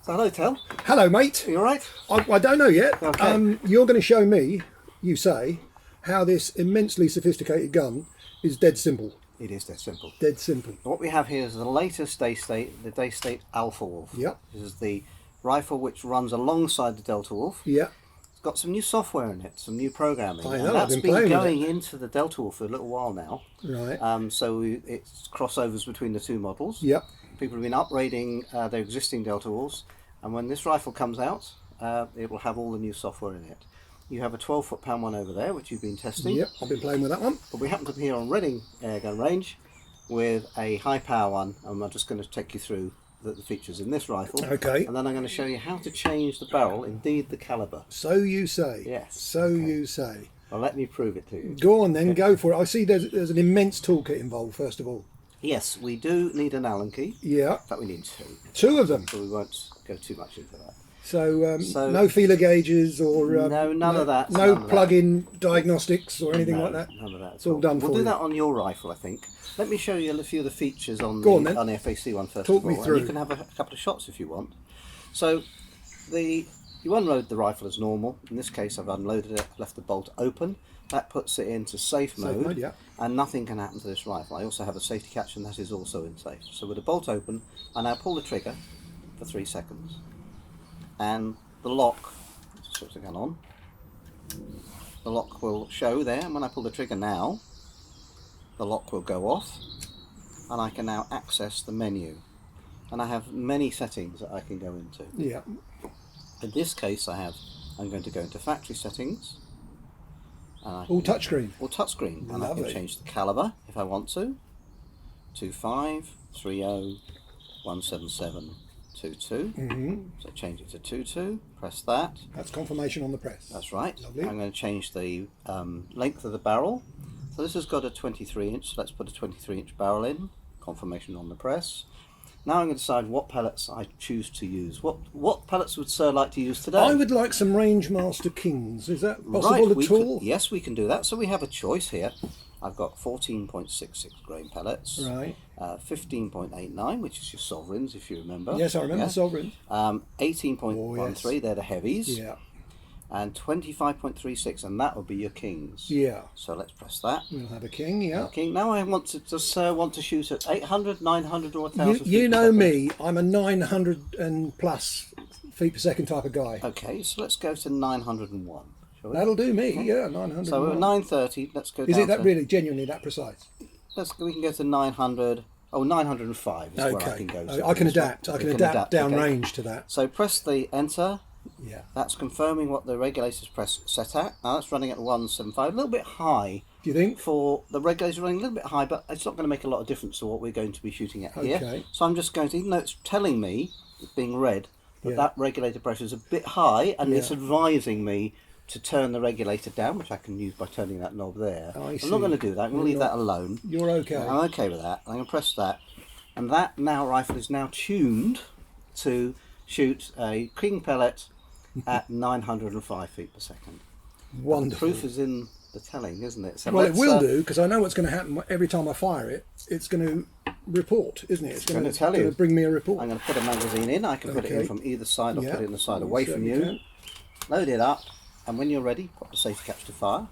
So hello, Tel. Hello, mate. Are you all right? I don't know yet. Okay. You're going to show me, you say, how this immensely sophisticated gun is dead simple. It is dead simple. Dead simple. What we have here is the latest Daystate, the Daystate Alpha Wolf. Yep. This is the rifle which runs alongside the Delta Wolf. Yeah. It's got some new software in it, some new programming. I know, and that's I've been been playing with going into the Delta Wolf for a little while now. Right. So it's crossovers between the two models. Yep. People have been upgrading their existing Delta Wolves, and when this rifle comes out, it will have all the new software in it. You have a 12 foot-pound one over there, which you've been testing. Yep, I've been playing with that one. But we happen to be here on Reading Airgun range with a high-power one, and I'm just going to take you through the features in this rifle. Okay. And then I'm going to show you how to change the barrel, indeed the calibre. So you say. Yes. So okay. you say. Well, let me prove it to you. Go on then, go for it. I see there's an immense toolkit involved, first of all. Yes, we do need an Allen key. Yeah. In fact, we need two. Two of them. So we won't go too much into that. So, no feeler gauges or... no, none of that. No plug-in diagnostics or anything like that? None of that. It's all done for you. We'll do that on your rifle, I think. Let me show you a few of the features on Go on, the then. FAC one first Talk of all. me through. And you can have a couple of shots if you want. So, you unload the rifle as normal. In this case, I've unloaded it, left the bolt open. That puts it into safe mode, yeah. And nothing can happen to this rifle. I also have a safety catch, and that is also in safe. So with the bolt open, I now pull the trigger for 3 seconds, and the lock, let's switch the gun on, the lock will show there, and when I pull the trigger now, the lock will go off, and I can now access the menu. And I have many settings that I can go into. Yeah. In this case, I'm going to go into factory settings. All touchscreen. All touchscreen. And Lovely. I can change the calibre if I want to. 25, 30, 177, 22. So change it to 22. Press that. That's confirmation on the press. That's right. Lovely. I'm going to change the length of the barrel. So this has got a 23 inch. So let's put a 23 inch barrel in. Confirmation on the press. Now I'm going to decide what pellets I choose to use. What pellets would Sir like to use today? I would like some Rangemaster Kings. Is that possible at all? Yes, we can do that. So we have a choice here. I've got 14.66 grain pellets. Right. 15.89, which is your sovereigns, if you remember. Yes, I remember sovereigns. 18.13, Oh, yes. they're the heavies. Yeah. And 25.36, and that would be your kings. Yeah. So let's press that. We'll have a King, yeah. King. Now I want to want to shoot at 800, 900 or 1,000 feet You per know second. me, I'm a 900 and plus feet per second type of guy. Okay, so let's go to 901. Shall we? That'll do me, yeah, 900. So we're at 930. Let's go. Is down it that to, really genuinely that precise? we can go to 900. Oh, 905 is where I Okay, can go. To I can adapt. I can adapt down okay. range to that. So press the enter. Yeah. That's confirming what the regulators press set at. Now that's running at 175, a little bit high. Do you think? For the regulators running a little bit high, but it's not going to make a lot of difference to what we're going to be shooting at here. Okay. So I'm just going to, even though it's telling me, it's being read, that Yeah. that regulator pressure is a bit high, and Yeah. it's advising me to turn the regulator down, which I can use by turning that knob there. I I'm see. not going to do that. I'm going to leave that alone. You're okay. I'm okay with that. I'm going to press that, and that now rifle is now tuned to shoot a King pellet at 905 feet per second. Wonderful. The proof is in the telling, isn't it? So Well, it let's, will do, because I know what's going to happen every time I fire it. It's going to report, isn't it? It's going to tell you. bring me a report. I'm going to put a magazine in. I can put it in Okay. from either side, or Yeah. put it in the side away from certainly you. can. Load it up, and when you're ready, put the safety catch to fire.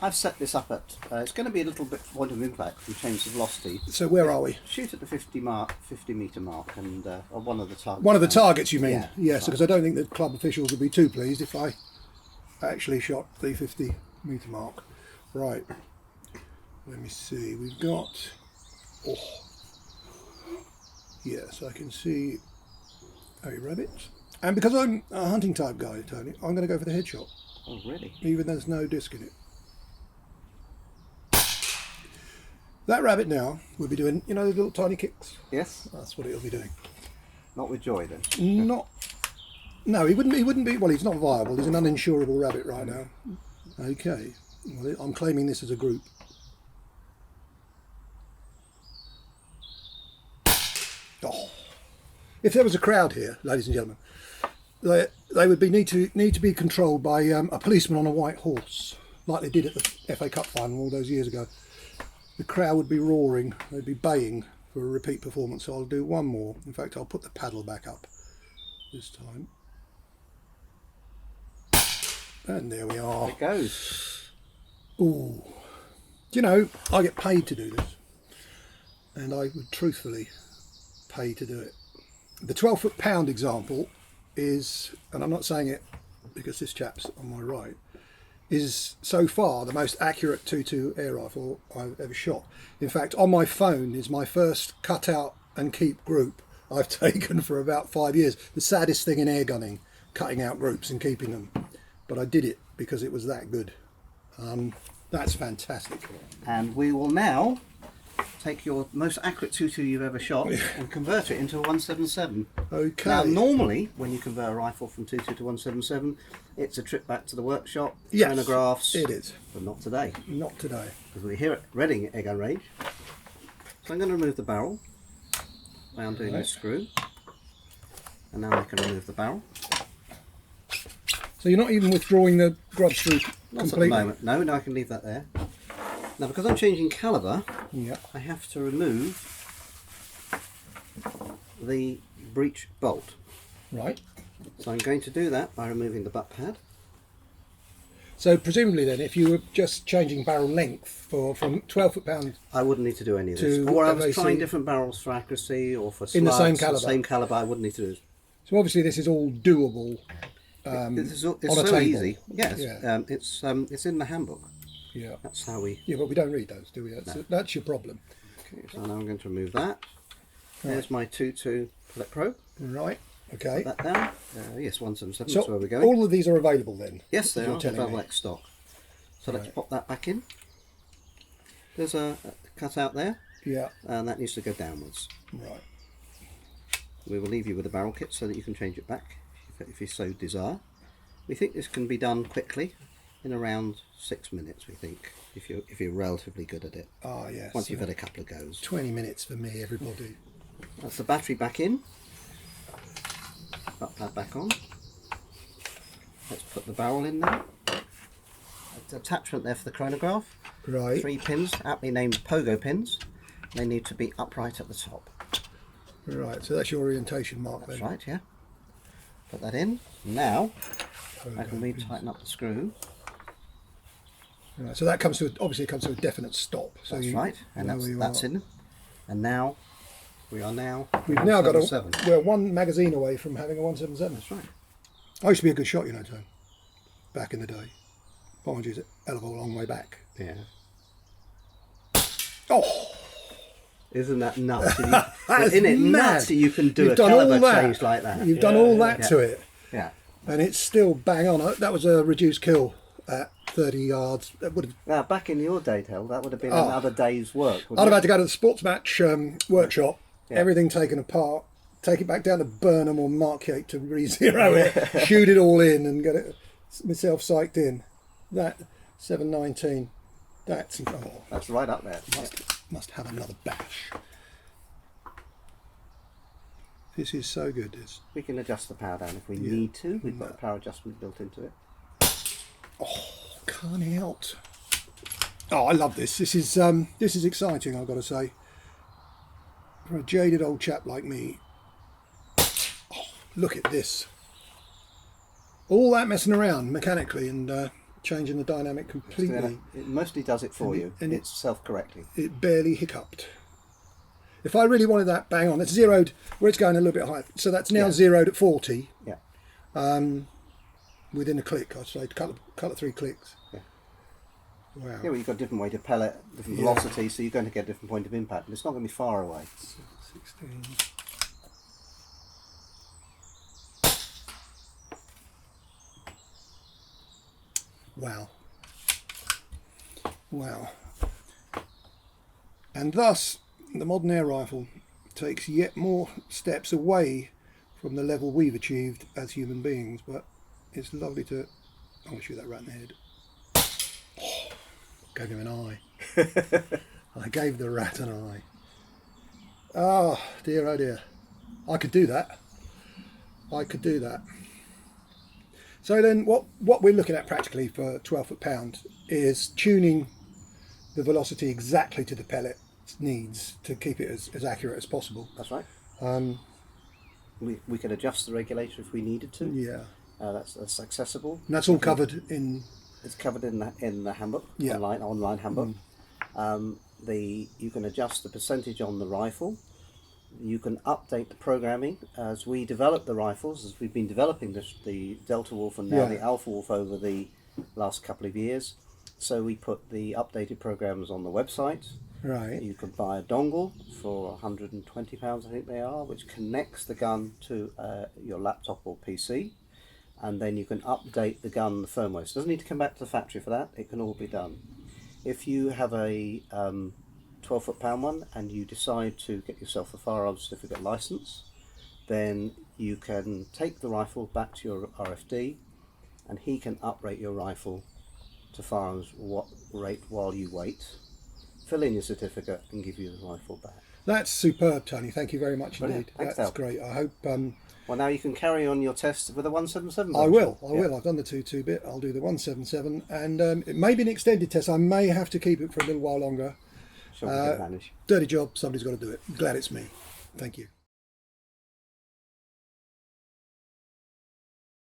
I've set this up at, it's going to be a little bit point of impact from change of velocity. So where are we? Shoot at the 50 metre mark, and on one of the targets. One of the targets, you mean? Yeah, Yes, right. because I don't think the club officials would be too pleased if I actually shot the 50 metre mark. Right. Let me see. We've got... Oh. Yes, I can see a rabbit. And because I'm a hunting type guy, Tony, I'm going to go for the headshot, Oh, really? even though there's no disc in it. That rabbit now will be doing, you know, the little tiny kicks. Yes. That's what it'll be doing. Not with joy then. Not. No, he wouldn't be. Well, he's not viable. He's an uninsurable rabbit right now. Okay. Well, I'm claiming this as a group. Oh. If there was a crowd here, ladies and gentlemen, they would need to be controlled by a policeman on a white horse, like they did at the FA Cup final all those years ago. The crowd would be roaring. They'd be baying for a repeat performance. So I'll do one more. In fact, I'll put the paddle back up. this time. And there we are. It goes. Ooh. Do you know, I get paid to do this. And I would truthfully pay to do it. The 12 foot-pound example is, and I'm not saying it because this chap's on my right, is so far the most accurate 2.2 air rifle I've ever shot. In fact, on my phone is my first cut out and keep group I've taken for about 5 years. The saddest thing in air gunning, cutting out groups and keeping them. But I did it because it was that good. That's fantastic. And we will now take your most accurate 2.2 you've ever shot and convert it into a 177. Okay. Now, normally, when you convert a rifle from 2.2 to 177, it's a trip back to the workshop, Yes, phonographs. it is. But not today, Not today. because we're here at Reading Airgun Range. So I'm going to remove the barrel by undoing this screw. And now I can remove the barrel. So you're not even withdrawing the grub screw Not at the completely? moment. No, I can leave that there. Now, because I'm changing calibre, Yeah. I have to remove the breech bolt. Right. So I'm going to do that by removing the butt pad. So presumably then, if you were just changing barrel length from 12 foot-pound I wouldn't need to do any of this. To Or I was FAC. trying different barrels for accuracy or for slugs, In the same calibre. Same calibre, I wouldn't need to do this. So obviously this is all doable. It's on a so table. easy. Yes, Yeah. it's in the handbook. Yeah. That's how we. Yeah, but we don't read those, do we? That's your problem. Okay, so now I'm going to remove that. There's my 2.2 pellet probe. Right. Okay. Put that down. Yes, 177. So That's where we're going. all of these are available then? Yes, they you're are. telling They're me. like stock. So let's Right. pop that back in. There's a cut out there, Yeah. and that needs to go downwards. Right. We will leave you with a barrel kit so that you can change it back if you so desire. We think this can be done quickly, in around 6 minutes. We think, if you're relatively good at it. Ah, yes. Once you've had a couple of goes. 20 minutes for me, everybody. That's the battery back in. Put that back on. Let's put the barrel in there. There's an attachment there for the chronograph. Right. 3 pins, aptly named pogo pins. They need to be upright at the top. Right. So that's your orientation mark That's then. right, yeah. Put that in. Now I can re-tighten up the screw. Right. So that comes to obviously it comes to a definite stop. So That's you right, and know where you that's are. in. And now we are now. We've now got 177. we're one magazine away from having a 177. That's right. I used to be a good shot, you know, Tone. Back in the day. Mind you, it's a hell of a long way back. Yeah. Oh, Isn't that nuts? That's Isn't it mad. nuts that you can do You've a done all calibre that. change like that? You've done all that yeah. to it, Yeah. and it's still bang on. That was a reduced kill at 30 yards. That would have. Now, back in your day, Tel, that would have been Oh. another day's work. I'd have had to go to the sports match workshop, everything taken apart, take it back down to Burnham or Markyate to re-zero it, shoot it all in, and get it myself psyched in. That 719. That's That's right up there. must have another bash. This is so good. This. We can adjust the power down if we need to. We've got a power adjustment built into it. Can't help. Oh, I love this. This is exciting, I've got to say. For a jaded old chap like me. Oh, look at this. All that messing around mechanically and changing the dynamic completely. It mostly does it for you, and it's self-correcting. It barely hiccuped. If I really wanted that bang on, it's zeroed where it's going a little bit higher. So that's now zeroed at 40. Yeah. Within a click, I'd say, cut 3 clicks. Yeah. Wow. Yeah, well, you've got a different way to pellet, different velocity, so you're going to get a different point of impact, and it's not going to be far away. 16. Wow. Wow. And thus, the modern air rifle takes yet more steps away from the level we've achieved as human beings, but it's lovely to... I'm going to shoot that rat in the head. Oh, gave him an eye. I gave the rat an eye. Oh dear. I could do that. I could do that. So then what we're looking at practically for 12 foot-pound is tuning the velocity exactly to the pellet's needs to keep it as accurate as possible. That's right. We can adjust the regulator if we needed to. Yeah. That's accessible. And that's all covered in. It's covered in the handbook. Yeah. Online handbook. You can adjust the percentage on the rifle. You can update the programming as we develop the rifles, as we've been developing the Delta Wolf and now the Alpha Wolf over the last couple of years. So we put the updated programs on the website. Right. You can buy a dongle for £120, I think they are, which connects the gun to your laptop or PC, and then you can update the gun, the firmware. So it doesn't need to come back to the factory for that. It can all be done. If you have a 12 foot-pound one and you decide to get yourself a firearms certificate license, then you can take the rifle back to your RFD and he can uprate your rifle to firearms rate while you wait, fill in your certificate and give you the rifle back. That's superb, Tony. Thank you very much Brilliant. indeed. Thanks, That's Al. great. I hope. Well, now you can carry on your test with a 177. I will. I've done the 2.2-bit. I'll do the 177, and it may be an extended test. I may have to keep it for a little while longer. Sure, we can manage. Dirty job. Somebody's got to do it. Glad it's me. Thank you.